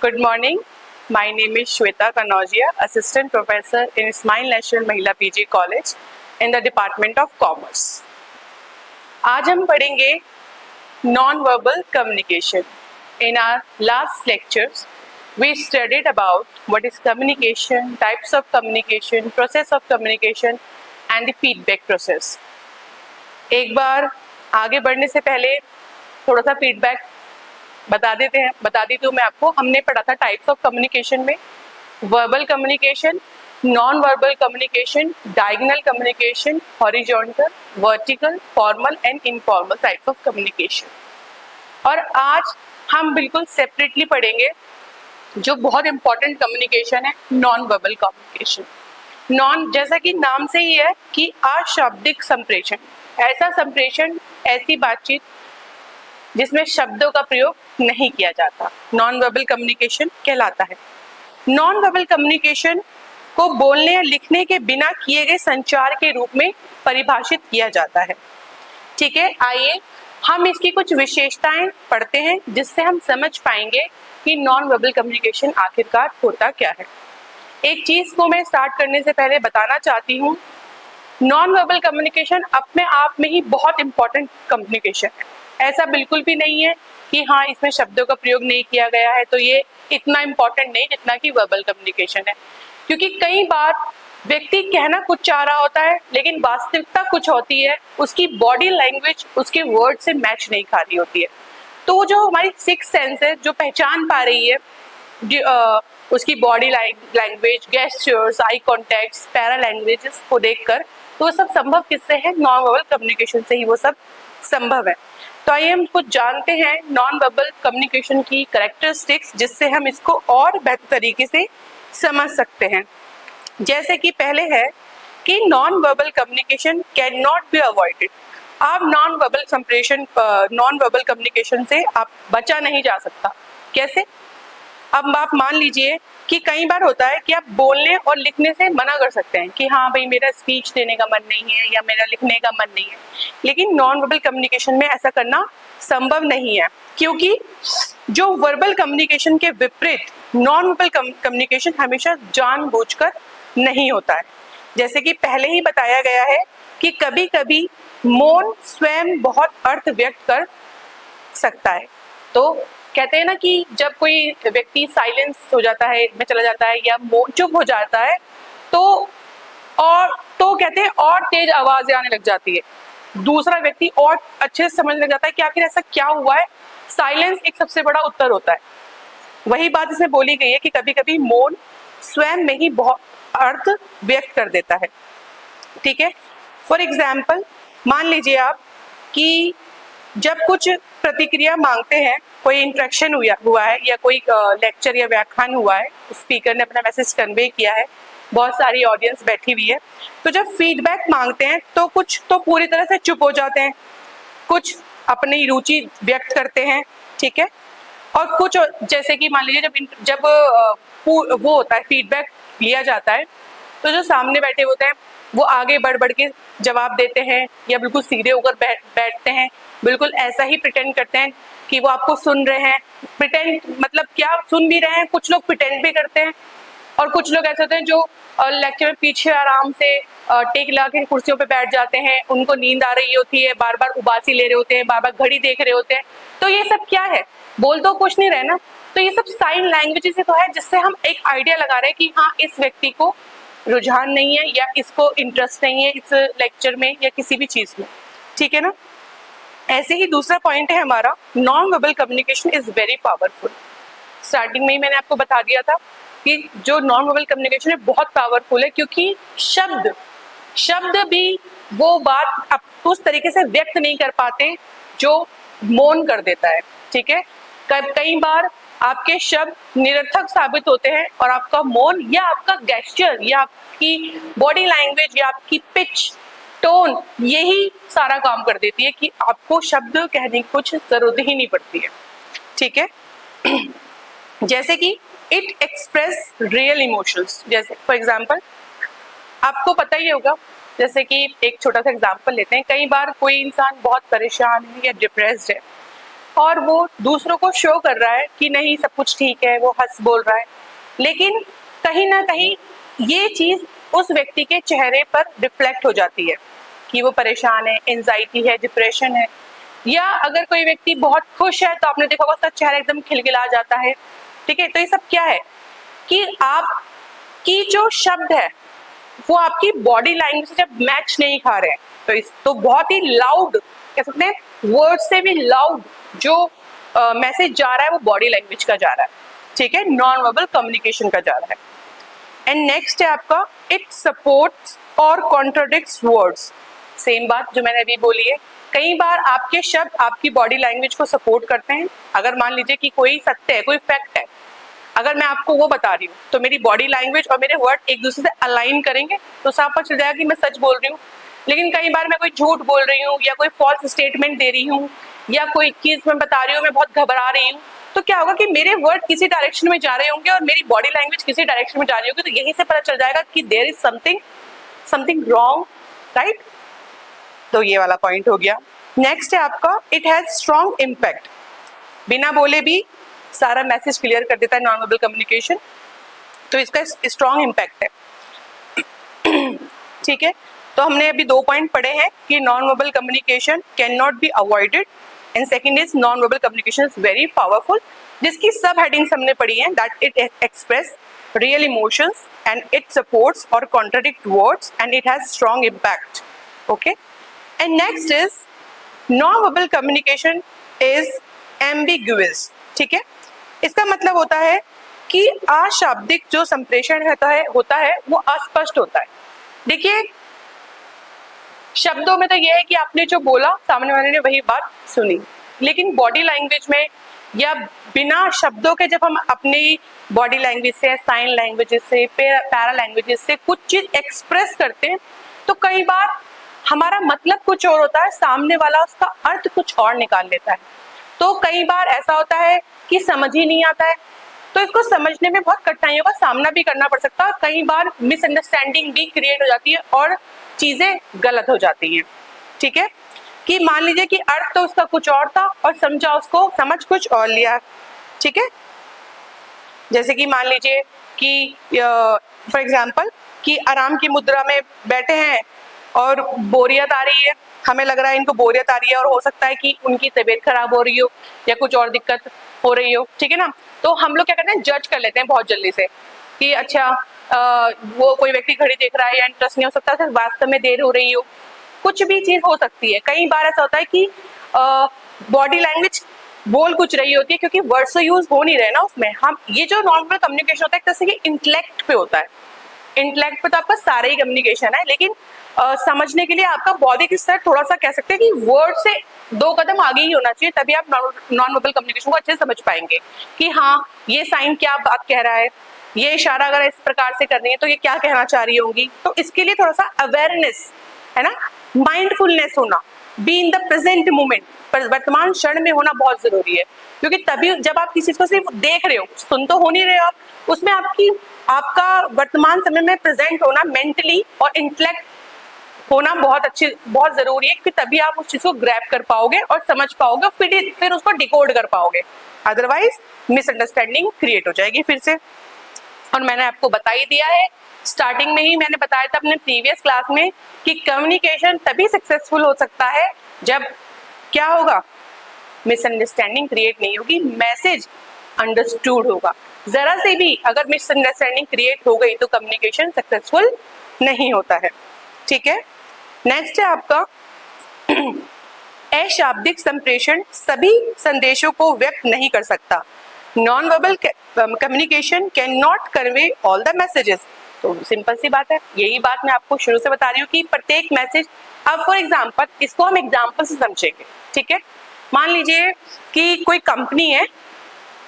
Good morning. My name is Shweta Kanojia, Assistant Professor in Smile National Mahila PG College in the Department of Commerce. आज हम पढ़ेंगे non-verbal communication. In our last lectures, we studied about what is communication, types of communication, process of communication, and the feedback process. एक बार आगे बढ़ने से पहले थोड़ा सा फीडबैक बता देती हूँ मैं आपको। हमने पढ़ा था टाइप्स ऑफ कम्युनिकेशन में verbal communication, non verbal communication, diagonal communication, horizontal, vertical, formal and informal types of communication. और आज हम बिल्कुल सेपरेटली पढ़ेंगे जो बहुत इंपॉर्टेंट कम्युनिकेशन है, नॉन वर्बल कम्युनिकेशन। नॉन जैसा कि नाम से ही है कि अशाब्दिक संप्रेषण, ऐसा संप्रेषण, ऐसी बातचीत जिसमें शब्दों का प्रयोग नहीं किया जाता, नॉन वर्बल कम्युनिकेशन कहलाता है। नॉन वर्बल कम्युनिकेशन को बोलने या लिखने के बिना किए गए संचार के रूप में परिभाषित किया जाता है। ठीक है, आइए हम इसकी कुछ विशेषताएं पढ़ते हैं जिससे हम समझ पाएंगे कि नॉन वर्बल कम्युनिकेशन आखिरकार होता क्या है। एक चीज को मैं स्टार्ट करने से पहले बताना चाहती हूँ, नॉन वर्बल कम्युनिकेशन अपने आप में ही बहुत इंपॉर्टेंट कम्युनिकेशन है। ऐसा बिल्कुल भी नहीं है कि हाँ इसमें शब्दों का प्रयोग नहीं किया गया है तो ये इतना इम्पोर्टेंट नहीं जितना कि वर्बल कम्युनिकेशन है। क्योंकि कई बार व्यक्ति कहना कुछ चाह रहा होता है लेकिन वास्तविकता कुछ होती है, उसकी बॉडी लैंग्वेज उसके वर्ड से मैच नहीं खा रही होती है। तो जो हमारी सिक्स सेंस है जो पहचान पा रही है उसकी बॉडी लैंग्वेज, गेस्चर्स, आई कॉन्टेक्ट्स, पैरा लैंग्वेजेस को देखकर, तो वो सब संभव किससे है? नॉन वर्बल कम्युनिकेशन से ही वो सब संभव है। तो आइए हम कुछ जानते हैं नॉन वर्बल कम्युनिकेशन की कैरेक्टरिस्टिक्स जिससे हम इसको और बेहतर तरीके से समझ सकते हैं। जैसे कि पहले है कि non verbal communication can not be avoided. आप नॉन वर्बल कम्युनिकेशन से आप बचा नहीं जा सकता। कैसे? अब आप मान लीजिए कि कई बार होता है कि आप बोलने और लिखने से मना कर सकते हैं कि हाँ भाई मेरा स्पीच देने का मन नहीं है या मेरा लिखने का मन नहीं है, लेकिन नॉन वर्बल कम्युनिकेशन में ऐसा करना संभव नहीं है। क्योंकि जो वर्बल कम्युनिकेशन के विपरीत नॉन वर्बल कम्युनिकेशन हमेशा जानबूझकर नहीं होता है। जैसे कि पहले ही बताया गया है कि कभी कभी मौन स्वयं बहुत अर्थ व्यक्त कर सकता है। तो कहते हैं ना कि जब कोई व्यक्ति साइलेंस हो जाता है, में चला जाता है या चुप हो जाता है तो कहते हैं और तेज आवाजें आने लग जाती है। दूसरा व्यक्ति और अच्छे से समझने लग जाता है कि आखिर ऐसा क्या हुआ है। साइलेंस एक सबसे बड़ा उत्तर होता है। वही बात इसमें बोली गई है कि कभी कभी मौन स्वयं में ही बहुत अर्थ व्यक्त कर देता है। ठीक है, फॉर एग्जाम्पल मान लीजिए आप कि जब कुछ प्रतिक्रिया मांगते हैं, कोई इंटरेक्शन हुआ है या कोई लेक्चर या व्याख्यान हुआ है, स्पीकर ने अपना मैसेज कन्वे किया है, बहुत सारी ऑडियंस बैठी हुई है, तो जब फीडबैक मांगते हैं तो कुछ तो पूरी तरह से चुप हो जाते हैं, कुछ अपनी रुचि व्यक्त करते हैं। ठीक है, और कुछ जैसे कि मान लीजिए जब वो होता है फीडबैक लिया जाता है तो जो सामने बैठे होते हैं वो आगे बढ़ के जवाब देते हैं या बिल्कुल सीधे होकर बैठते हैं, बिल्कुल ऐसा ही प्रिटेंड करते हैं कि वो आपको सुन रहे हैं। प्रिटेंड मतलब क्या, सुन भी रहे हैं, कुछ लोग प्रिटेंड भी करते हैं। और कुछ लोग ऐसे होते हैं जो लेक्चर में पीछे आराम से टेक लगा के कुर्सियों पे बैठ जाते हैं, उनको नींद आ रही होती है, बार बार उबासी ले रहे होते हैं, बार बार घड़ी देख रहे होते हैं। तो ये सब क्या है? बोल तो कुछ नहीं रहे ना। तो ये सब साइन लैंग्वेज से तो है जिससे हम एक आइडिया लगा रहे हैं कि हाँ इस व्यक्ति को रुझान नहीं है या इसको इंटरेस्ट नहीं है इस लेक्चर में या किसी भी चीज में। ठीक है ना। ऐसे ही दूसरा पॉइंट है हमारा, non verbal communication is very powerful. Starting में ही मैंने आपको बता दिया था कि जो नॉन वर्बल कम्युनिकेशन है बहुत पावरफुल है, क्योंकि शब्द भी वो बात उस तरीके से व्यक्त नहीं कर पाते जो मौन कर देता है। ठीक है, कई बार आपके शब्द निरर्थक साबित होते हैं और आपका मौन या आपका गेस्चर या आपकी बॉडी लैंग्वेज या आपकी पिच, टोन, यही सारा काम कर देती है कि आपको शब्द कहने की कुछ जरूरत ही नहीं पड़ती है। ठीक है, जैसे कि इट एक्सप्रेस रियल इमोशंस। जैसे फॉर एग्जाम्पल आपको पता ही होगा, जैसे कि एक छोटा सा एग्जाम्पल लेते हैं, कई बार कोई इंसान बहुत परेशान है या डिप्रेस्ड है और वो दूसरों को शो कर रहा है कि नहीं सब कुछ ठीक है, वो हंस बोल रहा है, लेकिन कहीं ना कहीं ये चीज उस व्यक्ति के चेहरे पर रिफ्लेक्ट हो जाती है कि वो परेशान है, एंजाइटी है, डिप्रेशन है। या अगर कोई व्यक्ति बहुत खुश है तो आपने देखा होगा उसका चेहरा एकदम खिलखिला जाता है। ठीक है, तो ये सब क्या है कि आपकी जो शब्द है वो आपकी बॉडी लैंग्वेज से जब मैच नहीं खा रहे हैं तो बहुत ही लाउड, कह सकते हैं वर्ड से भी लाउड जो मैसेज जा रहा है वो बॉडी लैंग्वेज का जा रहा है। ठीक है, नॉन वर्बल कम्युनिकेशन का जा रहा है। एंड नेक्स्ट है आपका इट सपोर्ट्स और कॉन्ट्राडिक्ट्स वर्ड्स। सेम बात जो मैंने अभी बोली है, कई बार आपके शब्द आपकी बॉडी लैंग्वेज को सपोर्ट करते हैं। अगर मान लीजिए कि कोई सत्य है, कोई फैक्ट है, अगर मैं आपको वो बता रही हूँ तो मेरी बॉडी लैंग्वेज और मेरे वर्ड एक दूसरे से अलाइन करेंगे तो साफ पता चल जाएगा कि मैं सच बोल रही हूँ। लेकिन कई बार मैं कोई झूठ बोल रही हूँ या कोई फॉल्स स्टेटमेंट दे रही हूँ या कोई चीज मैं बता रही हूँ, मैं बहुत घबरा रही हूँ, तो क्या होगा कि मेरे वर्ड किसी डायरेक्शन में जा रहे होंगे और मेरी बॉडी लैंग्वेज किसी डायरेक्शन में जा रही होगी। तो यहीं से पता चल जाएगा कि there is something wrong, right. तो ये वाला पॉइंट हो गया। नेक्स्ट है आपका इट हैज स्ट्रॉन्ग इम्पैक्ट। बिना बोले भी सारा मैसेज क्लियर कर देता है नॉन वर्बल कम्युनिकेशन, तो इसका स्ट्रॉन्ग इम्पैक्ट है। ठीक है, तो हमने अभी 2 पॉइंट पढ़े हैं कि non verbal communication can not be avoided and second is non verbal communication is very powerful, जिसकी सब हेडिंग्स हमने पढ़ी हैं that it express real emotions and it supports और contradict words and it has strong impact. Okay, and next is non verbal communication is ambiguous. ठीक है, इसका मतलब होता है कि अशाब्दिक जो संप्रेषण होता है वो अस्पष्ट होता है। देखिए, शब्दों में तो यह है कि आपने जो बोला सामने वाले ने वही बात सुनी, लेकिन बॉडी लैंग्वेज में या बिना शब्दों के जब हम अपनी बॉडी लैंग्वेज से, साइन लैंग्वेजेस से, पैरा लैंग्वेजेस से कुछ चीज एक्सप्रेस करते हैं तो कई बार हमारा मतलब कुछ और होता है, सामने वाला उसका अर्थ कुछ और निकाल लेता है। तो कई बार ऐसा होता है कि समझ ही नहीं आता है, तो इसको समझने में बहुत कठिनाइयों का सामना भी करना पड़ सकता है। कई बार मिसअंडरस्टैंडिंग भी क्रिएट हो जाती है और चीजें गलत हो जाती हैं। ठीक है, कि मान लीजिए कि अर्थ तो उसका कुछ और था और समझ कुछ और लिया। ठीक है, जैसे कि मान लीजिए कि फॉर एग्जाम्पल कि आराम की मुद्रा में बैठे हैं और बोरियत आ रही है, हमें लग रहा है इनको बोरियत आ रही है और हो सकता है कि उनकी तबीयत खराब हो रही हो या कुछ और दिक्कत हो रही हो। ठीक है ना, तो हम लोग क्या करते हैं, जज कर लेते हैं बहुत जल्दी से कि अच्छा वो कोई व्यक्ति घड़ी देख रहा है या इंटरेस्ट नहीं हो सकता, सिर्फ वास्तव में देर हो रही हो, कुछ भी चीज हो सकती है। कई बार ऐसा होता है कि बॉडी लैंग्वेज बोल कुछ रही होती है क्योंकि वर्ड्स तो यूज हो नहीं रहे ना उसमें। हम ये जो नॉन वर्बल कम्युनिकेशन होता है एक तरह से इंटेलेक्ट पे होता है। इंटेलेक्ट पे तो आपका सारा ही कम्युनिकेशन है, लेकिन समझने के लिए आपका बौद्धिक स्तर थोड़ा सा कह सकते हैं कि वर्ड से 2 कदम आगे ही होना चाहिए, तभी आप नॉन वर्बल कम्युनिकेशन को अच्छे से समझ पाएंगे कि हाँ ये साइन क्या बात कह रहा है, ये इशारा अगर इस प्रकार से करनी है तो ये क्या कहना चाह रही होंगी। तो इसके लिए थोड़ा सा अवेयरनेस है ना, माइंडफुलनेस होना, be in the present moment, वर्तमान क्षण में होना बहुत जरूरी है। क्योंकि तभी जब आप किसी चीज को सिर्फ देख रहे हो, सुन तो हो नहीं रहे हो आप, उसमें आपका वर्तमान समय में प्रेजेंट होना मेंटली और इंटेलेक्ट होना बहुत जरूरी है, क्योंकि तभी आप उस चीज को ग्रैब कर पाओगे और समझ पाओगे, फिर उसको डिकोड कर पाओगे। अदरवाइज मिसअंडरस्टैंडिंग क्रिएट हो जाएगी फिर से। और मैंने आपको बता ही दिया है, स्टार्टिंग में ही मैंने बताया था अपने प्रीवियस क्लास में कि कम्युनिकेशन तभी सक्सेसफुल हो सकता है जब क्या होगा, मिसअंडरस्टैंडिंग क्रिएट नहीं होगी, मैसेज अंडरस्टूड होगा। जरा से भी अगर मिसअंडरस्टैंडिंग क्रिएट हो गई तो कम्युनिकेशन सक्सेसफुल नहीं होता है। ठीक है, नेक्स्ट है आपका अशाब्दिक संप्रेषण सभी संदेशों को व्यक्त नहीं कर सकता। Non verbal communication can not convey all the messages. तो सिंपल सी बात है, यही बात मैं आपको शुरू से बता रही हूँ कि प्रत्येक मैसेज, अब फॉर एग्जाम्पल इसको हम एग्जाम्पल से समझेंगे। ठीक है, मान लीजिए कि कोई कंपनी है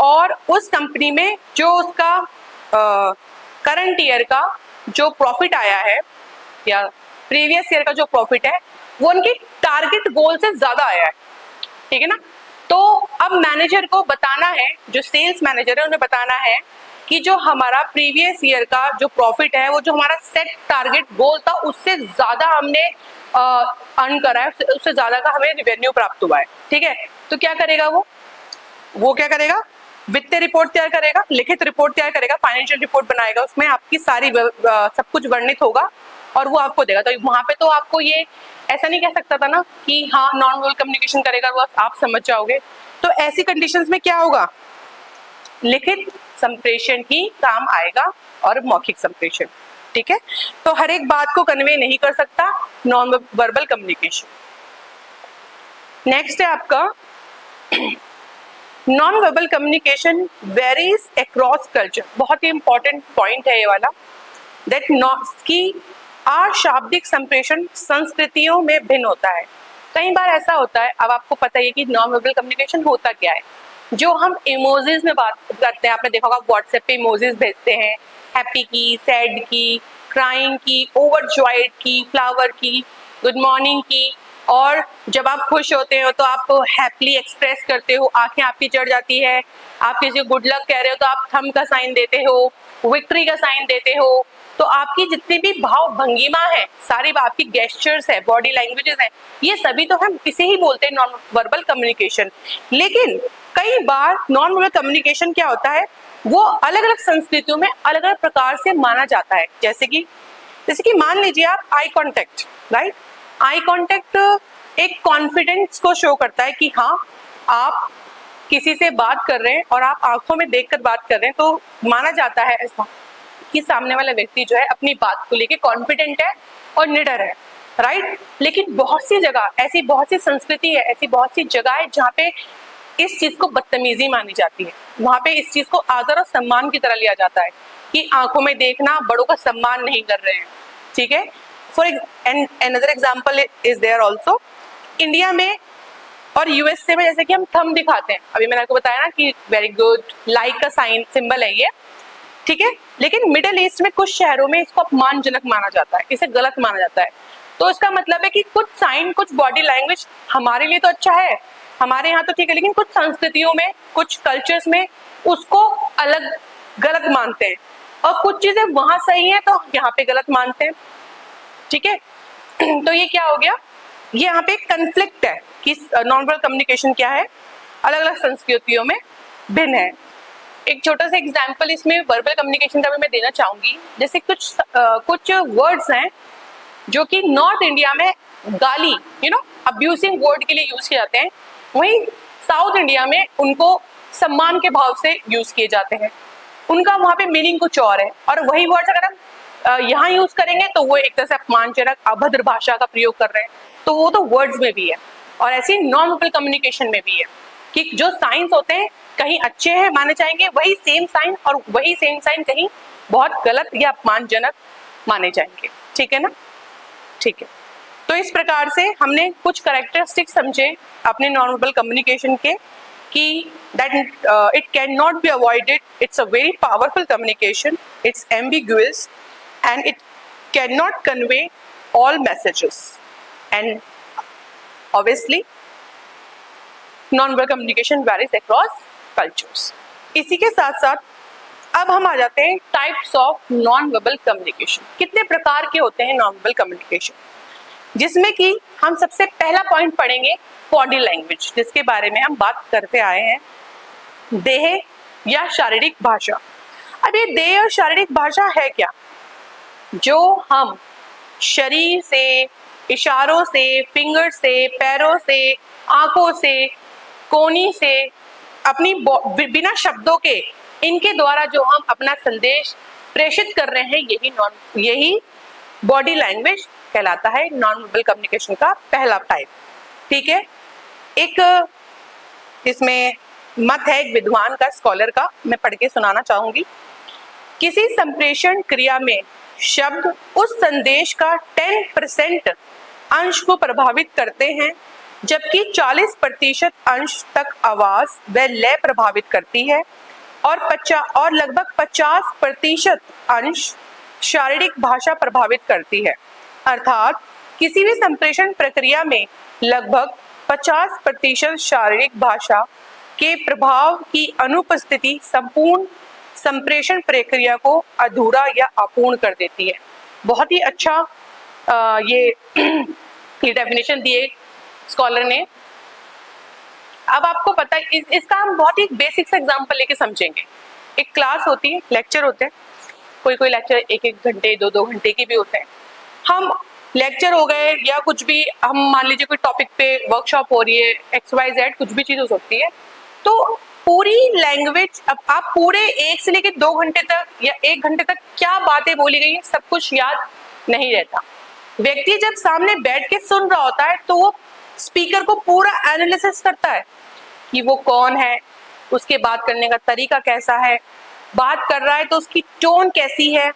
और उस कंपनी में जो उसका करंट ईयर का जो प्रॉफिट आया है या प्रीवियस ईयर का जो प्रॉफिट है वो उनके टारगेट गोल से ज्यादा आया है। ठीक है ना, तो अब मैनेजर को बताना है, जो सेल्स मैनेजर है उन्हें बताना है कि जो हमारा प्रीवियस ईयर का जो प्रॉफिट है वो जो हमारा सेट टारगेट गोल था उससे ज्यादा हमने अर्न करा है, उससे ज्यादा का हमें रेवेन्यू प्राप्त हुआ है। ठीक है, तो क्या करेगा वो, वो क्या करेगा, वित्तीय रिपोर्ट तैयार करेगा, लिखित रिपोर्ट तैयार करेगा, फाइनेंशियल रिपोर्ट बनाएगा, उसमें आपकी सारी सब कुछ वर्णित होगा और वो आपको देगा। तो वहां पे तो आपको ये ऐसा नहीं कह सकता था ना कि हाँ नॉन वर्बल कम्युनिकेशन करेगा, वो आप समझ जाओगे। तो ऐसी कंडीशंस में क्या होगा, लिखित संप्रेषण ही काम आएगा और मौखिक संप्रेषण, ठीक है। तो हर एक बात को कन्वे नहीं कर सकता नॉन वर्बल कम्युनिकेशन। नेक्स्ट है आपका non verbal communication varies across culture. बहुत ही इंपॉर्टेंट पॉइंट है ये वाला, दैट कि अशाब्दिक संप्रेषण संस्कृतियों में भिन्न होता है। कई बार ऐसा होता है, अब आपको पता है कि नॉन वर्बल कम्युनिकेशन होता क्या है, जो हम इमोजीज में बात करते हैं, आपने देखा होगा व्हाट्सएप पे इमोजीज भेजते हैं, हैप्पी की, सैड की, क्राइंग की, ओवरजॉयड की, फ्लावर की, गुड मॉर्निंग की, और जब आप खुश होते हो तो आप हैप्पीली एक्सप्रेस करते हो, आंखें आपकी चढ़ जाती है, आप किसी को गुड लक कह रहे हो तो आप थंब का साइन देते हो, विक्ट्री का साइन देते हो। तो आपकी जितनी भी भाव भंगिमा है, सारी आपकी गेस्चर्स है, बॉडी लैंग्वेजेस है, ये सभी तो हम इसे ही बोलते हैं नॉन वर्बल कम्युनिकेशन। लेकिन कई बार नॉन वर्बल कम्युनिकेशन क्या होता है, वो अलग अलग संस्कृतियों में अलग अलग प्रकार से माना जाता है। जैसे कि मान लीजिए आप eye contact, right, eye contact एक कॉन्फिडेंस को शो करता है कि हाँ आप किसी से बात कर रहे हैं और आप आंखों में देखकर बात कर रहे हैं, तो माना जाता है ऐसा कि सामने वाला व्यक्ति जो है अपनी बात को लेके कॉन्फिडेंट है और निडर है, राइट। लेकिन बहुत सी जगह ऐसी, बहुत सी संस्कृति है ऐसी, बहुत सी जगह है जहाँ पे इस चीज को बदतमीजी मानी जाती है, वहां पे इस चीज को आदर और सम्मान की तरह लिया जाता है कि आंखों में देखना, बड़ों का सम्मान नहीं कर रहे हैं, ठीक है। For another example is there also, India में और यूएसए में जैसे कि हम थंब दिखाते हैं, अभी मैंने आपको बताया ना कि वेरी गुड, लाइक का साइन सिंबल है ये, ठीक है। लेकिन मिडिल ईस्ट में कुछ शहरों में इसको अपमानजनक माना जाता है, इसे गलत माना जाता है। तो इसका मतलब है कि कुछ साइन, कुछ बॉडी लैंग्वेज हमारे लिए तो अच्छा है, हमारे यहाँ तो ठीक है, लेकिन कुछ संस्कृतियों में, कुछ कल्चर्स में उसको अलग गलत मानते हैं, और कुछ चीजें वहां सही है तो यहाँ पे गलत मानते हैं, ठीक है। तो ये क्या हो गया, ये यहाँ पे कन्फ्लिक्ट है कि नॉन वर्बल कम्युनिकेशन क्या है, अलग अलग संस्कृतियों में भिन्न है। एक छोटा सा एग्जाम्पल इसमें वर्बल कम्युनिकेशन का भी मैं देना चाहूंगी। जैसे कुछ वर्ड्स हैं जो कि नॉर्थ इंडिया में गाली, अब्यूजिंग वर्ड के लिए यूज किए जाते हैं, वहीं साउथ इंडिया में उनको सम्मान के भाव से यूज किए जाते हैं, उनका वहां पे मीनिंग कुछ और है। और वही वर्ड्स अगर हम यहाँ यूज करेंगे तो वो एक तरह से अपमानजनक, अभद्र भाषा का प्रयोग कर रहे हैं, तो वो तो वर्ड्स में भी है। और ऐसे नॉन वर्बल कम्युनिकेशन में भी है कि जो साइंस होते हैं कहीं अच्छे हैं माने जाएंगे, वही सेम साइन और वही सेम साइन कहीं बहुत गलत या अपमानजनक माने जाएंगे, ठीक है ना, ठीक है। तो इस प्रकार से हमने कुछ कैरेक्टरिस्टिक्स समझे अपने नॉन वर्बल कम्युनिकेशन के, कि that it can not be avoided, it's a very powerful communication, it's ambiguous and it can not convey all messages, and obviously non verbal communication varies across cultures. इसी के साथ साथ अब हम आ जाते हैं types of non verbal communication. कितने प्रकार के होते हैं नॉन वर्बल कम्युनिकेशन, जिसमें कि हम सबसे पहला पॉइंट पढ़ेंगे बॉडी लैंग्वेज, जिसके बारे में हम बात करते आए हैं, देह या शारीरिक भाषा। अब ये देह और शारीरिक भाषा है क्या, जो हम शरीर से, इशारों से, फिंगर से, पैरों से, आंखों से, कोहनी से, अपनी बिना शब्दों के, इनके द्वारा जो हम अपना संदेश प्रेषित कर रहे हैं, यही बॉडी लैंग्वेज कहलाता है नॉन वर्बल कम्युनिकेशन का पहला टाइप, ठीक है। एक इसमें मत है एक विद्वान का, स्कॉलर का, मैं पढ़ के सुनाना चाहूंगी। किसी संप्रेषण क्रिया में शब्द उस संदेश का 10% अंश को प्रभावित करते हैं, जबकि 40% अंश तक आवाज व लय प्रभावित करती है, और लगभग 50% अंश शारीरिक भाषा प्रभावित करती है। अर्थात किसी भी संप्रेषण प्रक्रिया में लगभग 50% शारीरिक भाषा के प्रभाव की अनुपस्थिति संपूर्ण संप्रेषण प्रक्रिया को अधूरा या अपूर्ण कर देती है। बहुत ही अच्छा ये डेफिनेशन दिए स्कॉलर ने। अब आपको पता है इसका हम बहुत ही बेसिक सा एग्जांपल लेके समझेंगे। एक क्लास होती है, लेक्चर होते हैं, कोई कोई लेक्चर 1-1 घंटे 2-2 घंटे की भी होते हैं। हम लेक्चर हो गए या कुछ भी, हम मान लीजिए कोई टॉपिक पे वर्कशॉप हो रही है, XYZ कुछ भी चीज हो सकती है, तो पूरी लैंग्वेज अब आप पूरे 1 से लेकर 2 घंटे तक या 1 घंटे तक क्या बातें बोली गई सब कुछ याद नहीं रहता। व्यक्ति जब सामने बैठ के सुन रहा होता है तो वो स्पीकर को पूरा एनालिसिस करता है कि वो कौन है, उसके बात करने का तरीका कैसा है, बात कर रहा है तो उसकी टोन कैसी है,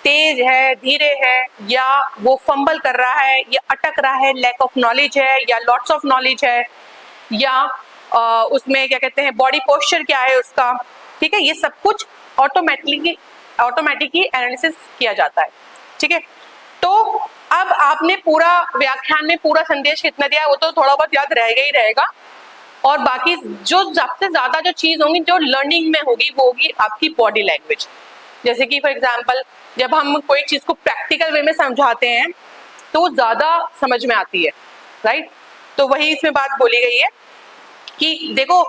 तेज है, धीरे है, या वो फंबल कर रहा है, या अटक रहा है, लैक ऑफ नॉलेज है, या लॉट्स ऑफ नॉलेज है, या उसमें क्या कहते हैं बॉडी पोस्चर क्या है उसका। ठीक है, ये सब कुछ ऑटोमेटिकली एनालिसिस किया जाता है। ठीक है, तो अब आपने पूरा व्याख्यान में पूरा संदेश कितना दिया है वो तो थोड़ा बहुत याद रहेगा ही रहेगा, और बाकी जो सबसे ज्यादा जो चीज होंगी जो लर्निंग में होगी वो होगी आपकी बॉडी लैंग्वेज। जैसे कि फॉर एग्जांपल जब हम कोई चीज को प्रैक्टिकल वे में समझाते हैं तो वो ज्यादा समझ में आती है, राइट। तो वही इसमें बात बोली गई है कि देखो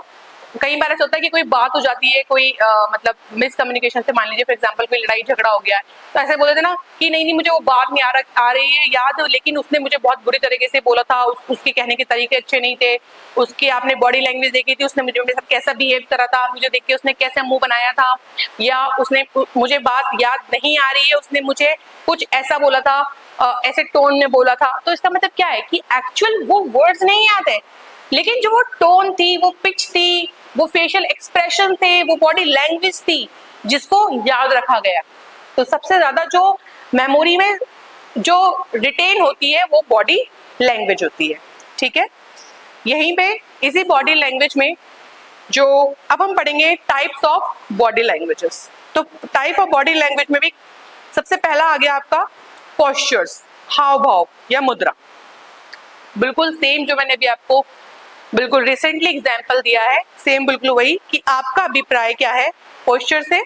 कई बार ऐसा होता है कि कोई बात हो जाती है, कोई मतलब मिसकम्युनिकेशन से, मान लीजिए फॉर एग्जांपल कोई लड़ाई झगड़ा हो गया है, तो ऐसे बोले थे ना कि नहीं मुझे वो बात नहीं आ रही है याद, लेकिन उसने मुझे बहुत बुरी तरीके से बोला था, उसके कहने के तरीके अच्छे नहीं थे, उसकी आपने बॉडी लैंग्वेज देखी थी, उसने मुझे मेरे साथ कैसा बिहेव करा था, मुझे देख के उसने कैसे मुंह बनाया था, या उसने मुझे बात याद नहीं आ रही है, उसने मुझे कुछ ऐसा बोला था, ऐसे टोन में बोला था। तो इसका मतलब क्या है कि एक्चुअल वो वर्ड्स नहीं याद है, लेकिन जो वो टोन थी, वो पिच थी, वो फेशियल एक्सप्रेशन थे, वो बॉडी लैंग्वेज थी जिसको याद रखा गया। तो सबसे ज्यादा जो मेमोरी में जो रिटेन होती है वो बॉडी लैंग्वेज होती है। ठीक है, यहीं पे इसी बॉडी लैंग्वेज में जो अब हम पढ़ेंगे टाइप्स ऑफ बॉडी लैंग्वेजेस। तो टाइप ऑफ बॉडी लैंग्वेज में भी सबसे पहला आ गया आपका पोस्चर्स, हाव भाव या मुद्रा। बिल्कुल सेम जो मैंने अभी आपको बिल्कुल रिसेंटली एग्जाम्पल दिया है, सेम बिल्कुल वही कि आपका अभिप्राय क्या है पोस्चर से,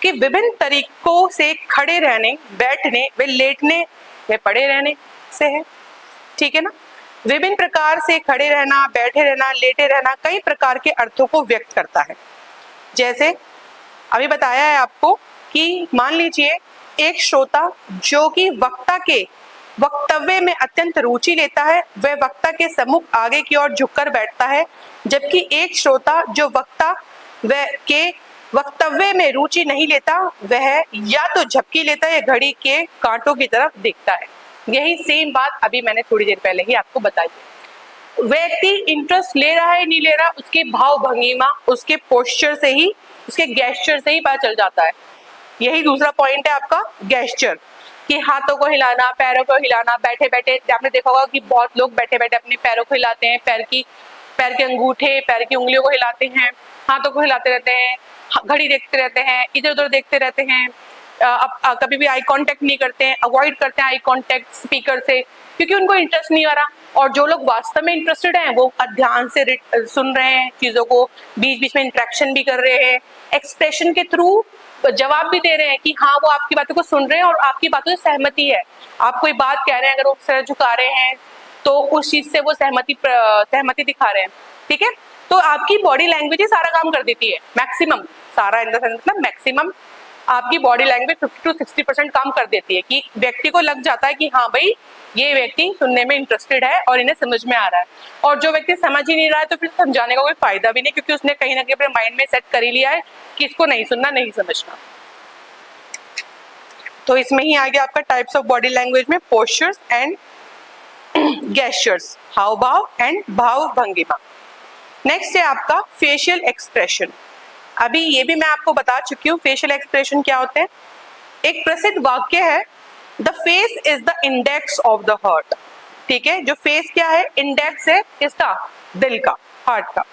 कि विभिन्न तरीकों से खड़े रहने, बैठने व लेटने व पड़े रहने से है। ठीक है ना, विभिन्न प्रकार से खड़े रहना, बैठे रहना, लेटे रहना कई प्रकार के अर्थों को व्यक्त करता है। जैसे अभी बताया है आपको कि मान लीजिए एक श्रोता जो कि वक्ता के वक्तव्य में अत्यंत रुचि लेता है वह वक्ता के सम्मुख आगे की ओर झुककर बैठता है, जबकि एक श्रोता जो वक्ता के वक्तव्य में रुचि नहीं लेता वह या तो झपकी लेता है या घड़ी के कांटों की तरफ देखता है। यही सेम बात अभी मैंने थोड़ी देर पहले ही आपको बताई। व्यक्ति इंटरेस्ट ले रहा है नहीं ले रहा उसके भाव भंगिमा, उसके पोस्चर से ही, उसके गेस्चर से ही पता चल जाता है। यही दूसरा पॉइंट है आपका गेस्चर, कि हाथों को हिलाना, पैरों को हिलाना, बैठे बैठे आपने देखा होगा कि बहुत लोग बैठे बैठे अपने पैरों को हिलाते हैं, पैर के अंगूठे, पैर की उंगलियों को हिलाते हैं, हाथों को हिलाते रहते हैं, घड़ी देखते रहते हैं, इधर उधर देखते रहते हैं, कभी भी आई कांटेक्ट नहीं करते हैं, अवॉइड करते हैं आई कांटेक्ट स्पीकर से, क्योंकि उनको इंटरेस्ट नहीं आ रहा। और जो लोग वास्तव में इंटरेस्टेड हैं वो ध्यान से सुन रहे हैं चीजों को, बीच बीच में इंटरेक्शन भी कर रहे हैं, एक्सप्रेशन के थ्रू जवाब भी दे रहे हैं कि हाँ वो आपकी बातों को सुन रहे हैं और आपकी बातों से सहमति है। आप कोई बात कह रहे हैं, अगर वो सर झुका रहे हैं तो उस चीज से वो सहमति दिखा रहे हैं। ठीक है, तो आपकी बॉडी लैंग्वेज ही सारा काम कर देती है, मैक्सिमम सारा, इन द सेंस मतलब मैक्सिमम आपकी बॉडी लैंग्वेज 50 to 60% काम कर देती है, कि व्यक्ति को लग जाता है कि हाँ भाई ये व्यक्ति सुनने में इंटरेस्टेड है और इन्हें समझ में आ रहा है। और जो व्यक्ति समझ ही नहीं रहा है तो फिर समझाने का कोई फायदा भी नहीं, क्योंकि उसने कहीं ना कहीं अपने माइंड में सेट कर ही लिया है कि इसको नहीं सुनना, नहीं समझना। तो इसमें ही आ गया आपका टाइप्स ऑफ बॉडी लैंग्वेज में पोस्चर्स एंड गेस्चर्स, हाव भाव एंड भाव भंगिमा। नेक्स्ट है आपका फेशियल एक्सप्रेशन। अभी ये भी मैं आपको बता चुकी हूँ फेशियल एक्सप्रेशन क्या होते हैं। एक प्रसिद्ध वाक्य है, the face is the index of the heart. ठीक है, जो फेस क्या है, इंडेक्स है किसका, दिल का, हार्ट का।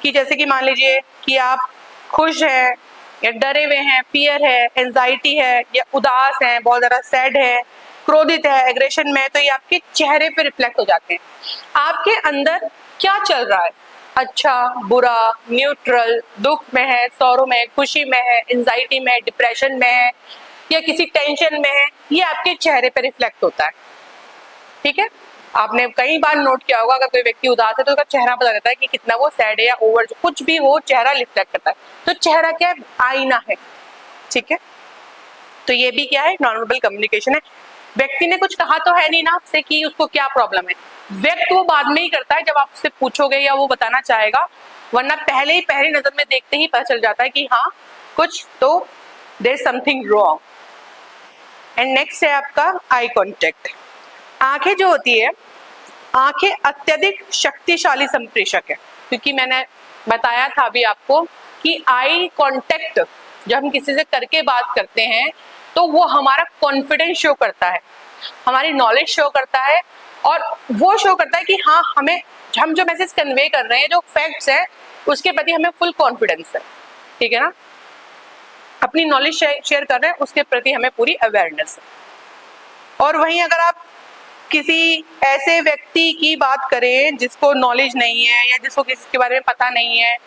कि जैसे कि मान लीजिए कि आप खुश हैं या डरे हुए हैं, फियर है, एंजाइटी है, या उदास हैं, बहुत ज्यादा सैड है, क्रोधित है, एग्रेशन में है, तो ये आपके चेहरे पे रिफ्लेक्ट हो जाते हैं। आपके अंदर क्या चल रहा है, अच्छा, बुरा, न्यूट्रल, दुख में है, सौरो में है, खुशी में है, एंजाइटी में है, डिप्रेशन में है, या किसी टेंशन में है, ये आपके चेहरे पे रिफ्लेक्ट होता है। ठीक है, आपने कई बार नोट किया होगा, अगर कोई व्यक्ति उदास है तो उसका चेहरा बता देता है कि कितना वो सैड है या ओवर, कुछ भी हो चेहरा रिफ्लेक्ट करता है। तो चेहरा क्या है? आईना है, ठीक है। तो ये भी क्या है? नॉन वर्बल कम्युनिकेशन है। व्यक्ति ने कुछ कहा तो है नहीं ना आपसे कि उसको क्या प्रॉब्लम है, व्यक्त वो बाद में ही करता है जब आप उससे पूछोगे या वो बताना चाहेगा, वरना पहली नजर में देखते ही पता चल जाता है कि हाँ कुछ तो there is something wrong. And next है आपका आई कॉन्टेक्ट। आंखें जो होती है, आंखें अत्यधिक शक्तिशाली संप्रेषक है, क्योंकि मैंने बताया था अभी आपको कि आई कांटेक्ट जब हम किसी से करके बात करते हैं तो वो हमारा कॉन्फिडेंस शो करता है, हमारी नॉलेज शो करता है, और वो शो करता है कि हाँ हम जो मैसेज कन्वे कर रहे हैं, जो फैक्ट्स है उसके प्रति हमें फुल कॉन्फिडेंस है, ठीक है ना। अपनी नॉलेज शेयर कर रहे हैं उसके प्रति हमें पूरी अवेयरनेस है। और वहीं अगर आप किसी ऐसे व्यक्ति की बात करें जिसको नॉलेज नहीं है या जिसको किसी के बारे में पता नहीं है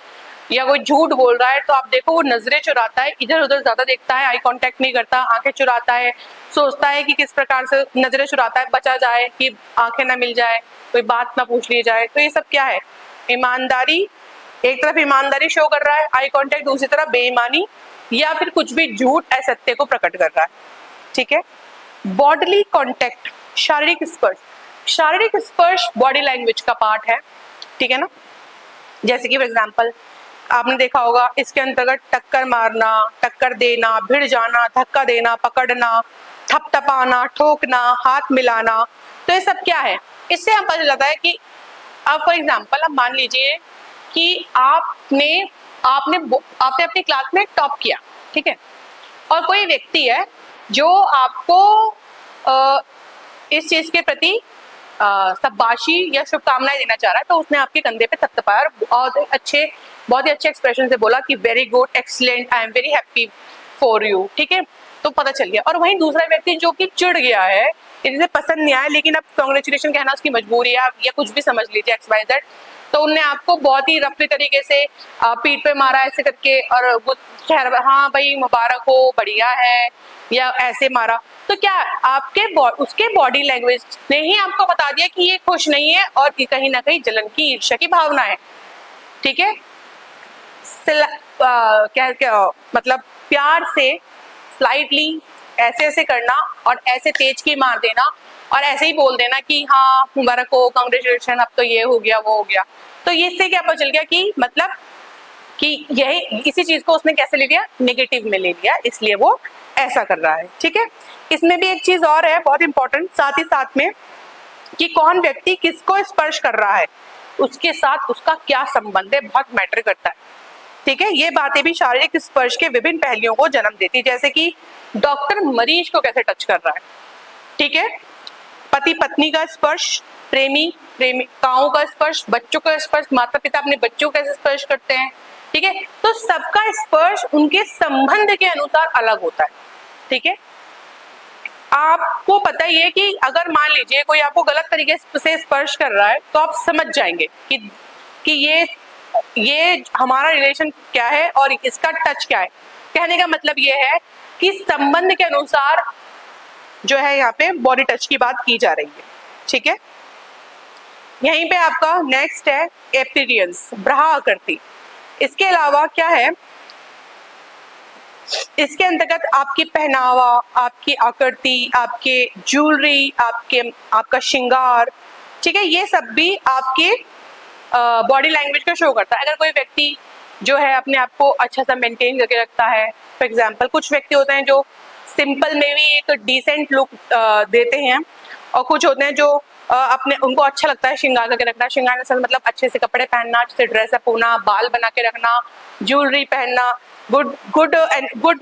या वो झूठ बोल रहा है, तो आप देखो वो नजरें चुराता है, इधर उधर ज्यादा देखता है, आई कांटेक्ट नहीं करता, आंखें चुराता है, सोचता है कि किस प्रकार से नजरें चुराता है बचा जाए, कि आंखें ना मिल जाए, कोई बात ना पूछ ली जाए। तो ये सब क्या है? ईमानदारी, एक तरफ ईमानदारी शो कर रहा है आई कांटेक्ट, दूसरी तरफ बेईमानी या फिर कुछ भी झूठ असत्य को प्रकट कर रहा है, ठीक है। बॉडीली कांटेक्ट, शारीरिक स्पर्श। शारीरिक स्पर्श बॉडी लैंग्वेज का पार्ट है, ठीक है ना। जैसे कि फॉर एग्जांपल आपने देखा होगा, इसके अंतर्गत टक्कर मारना, टक्कर देना, भिड़ जाना, धक्का देना, पकड़ना, थपथपाना, ठोकना, हाथ मिलाना। तो ये सब क्या है? इससे हम पता चल जाता है कि अब फॉर एग्जांपल अब मान लीजिए कि आपने अपनी क्लास में टॉप किया, ठीक है, और कोई व्यक्ति है जो आपको इस चीज के प्रति शाबाशी या शुभकामनाएं देना चाह रहा है, तो उसने आपके कंधे पे थपथपाया और बहुत ही अच्छे एक्सप्रेशन से बोला कि very good, excellent, I am very happy for you, ठीक है। तो पता चल गया। और वहीं दूसरा व्यक्ति जो कि चिढ़ गया है, जिसे पसंद नहीं आया, लेकिन अब कांग्रेचुलेशन कहना उसकी मजबूरी है, या कुछ भी समझ लीजिए XYZ, तो उनने आपको बहुत ही रफली तरीके से पीठ पे मारा ऐसे करके, और वो हाँ भाई मुबारक हो, बढ़िया है, या ऐसे मारा। तो क्या उसके बॉडी लैंग्वेज ने ही आपको बता दिया कि ये खुश नहीं है और कहीं ना कहीं जलन की, ईर्ष्या की भावना है, ठीक है। क्या मतलब प्यार से स्लाइटली ऐसे ऐसे करना और ऐसे तेज की मार देना और ऐसे ही बोल देना कि हाँ मुबारक हो, कांग्रेचुलेशन, अब तो ये हो गया वो हो गया। तो इससे क्या पता चल गया कि मतलब कि यही इसी चीज को उसने कैसे ले लिया? नेगेटिव में ले लिया, इसलिए वो ऐसा कर रहा है, ठीक है। इसमें भी एक चीज और है बहुत इंपॉर्टेंट साथ ही साथ में, कि कौन व्यक्ति किसको स्पर्श कर रहा है, उसके साथ उसका क्या संबंध है, बहुत मैटर करता है, ठीक है। ये बातें भी शारीरिक स्पर्श के विभिन्न पहलुओं को जन्म देती है, जैसे कि डॉक्टर मरीज को कैसे टच कर रहा है, ठीक है। पति पत्नी का स्पर्श, प्रेमी प्रेमिकाओं का स्पर्श, बच्चों का स्पर्श, माता पिता अपने बच्चों को कैसे स्पर्श करते हैं, ठीक है। तो सबका स्पर्श उनके संबंध के अनुसार अलग होता है, ठीक है। आपको पता ही है कि अगर मान लीजिए कोई आपको गलत तरीके से स्पर्श कर रहा है, तो आप समझ जाएंगे कि ये हमारा रिलेशन क्या है और इसका टच क्या है। कहने का मतलब ये है कि संबंध के अनुसार जो है यहाँ पे बॉडी टच की बात की जा रही है, ठीक है। यहीं पे आपका नेक्स्ट है अपीयरेंस, ब्राह आकृति। इसके अलावा क्या है, इसके अंतर्गत आपकी पहनावा, आपकी आकृति, आपके ज्वेलरी, आपका श्रृंगार, ठीक है, ये सब भी आपके बॉडी लैंग्वेज को शो करता है। अगर कोई व्यक्ति जो है अपने आप को अच्छा सा मेंटेन करके रखता है, फॉर एग्जांपल कुछ व्यक्ति होते हैं जो सिंपल में भी एक डिसेंट लुक देते हैं, और कुछ होते हैं जो उनको अच्छा लगता है श्रृंगार करके रखना। श्रृंगार का मतलब अच्छे से कपड़े पहनना, अच्छे से ड्रेसअप होना, बाल बना के रखना, ज्वेलरी पहनना, गुड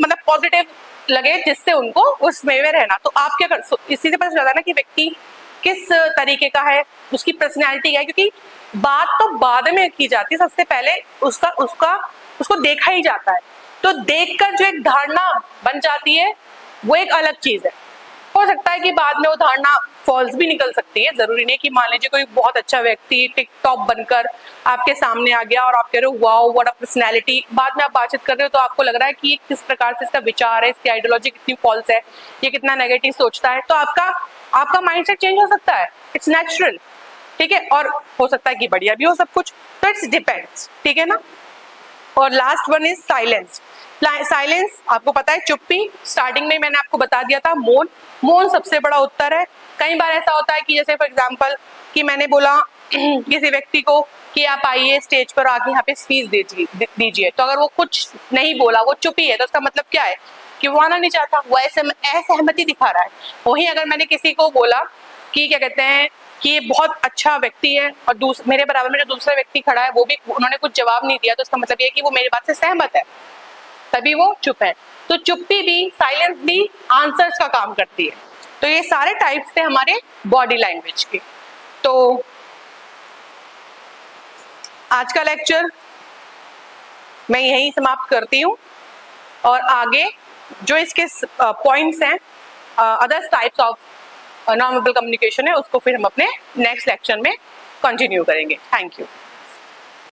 मतलब पॉजिटिव लगे जिससे उनको उसमें रहना। तो आप क्या कर, इसी से पता चलता है ना कि व्यक्ति किस तरीके का है, उसकी पर्सनैलिटी है, क्योंकि बात तो बाद में की जाती है, सबसे पहले उसको देखा ही जाता है। तो देखकर जो एक धारणा बन जाती है वो एक अलग चीज है। हो सकता है कि बाद में वो धारणा फॉल्स भी निकल सकती है। जरूरी नहीं कि मान लीजिए कोई बहुत अच्छा व्यक्ति टिकटॉक बनकर आपके सामने आ गया और आप कह रहे हो वाओ व्हाट अ पर्सनैलिटी, बाद में आप बातचीत कर रहे हो तो आपको लग रहा है कि किस प्रकार से इसका विचार है, इसकी आइडियोलॉजी कितनी फॉल्स है, ये कितना नेगेटिव सोचता है, तो आपका माइंडसेट चेंज हो सकता है। इट्स नेचुरल, ठीक है। और हो सकता है कि बढ़िया भी हो सब कुछ, तो इट्स डिपेंड्स, ठीक है ना। और last one is silence. Silence आपको पता है, चुप्पी। स्टार्टिंग में मैंने आपको बता दिया था, मौन। मौन सबसे बड़ा उत्तर है। कई बार ऐसा होता है कि जैसे फॉर एग्जांपल कि मैंने बोला किसी व्यक्ति को कि आप आइए स्टेज पर आके यहाँ पे स्पीच दीजिए, तो अगर वो कुछ नहीं बोला, वो चुप ही है, तो उसका मतलब क्या है कि वो आना नहीं चाहता, वो असहमति दिखा रहा है। वहीं अगर मैंने किसी को बोला कि क्या कहते हैं कि ये बहुत अच्छा व्यक्ति है और मेरे बराबर में जो दूसरा व्यक्ति खड़ा है वो भी, उन्होंने कुछ जवाब नहीं दिया, तो इसका मतलब ये है कि वो मेरी बात से सहमत है, तभी वो चुप है। तो चुप्पी भी, साइलेंस भी आंसर्स का काम करती है। तो ये सारे टाइप्स थे हमारे बॉडी लैंग्वेज के। तो आज का लेक्चर मैं यहीं समाप्त करती हूँ और आगे जो इसके पॉइंट्स हैं, others types of non verbal communication है, उसको फिर हम अपने नेक्स्ट लेक्चर में कंटिन्यू करेंगे। Thank you.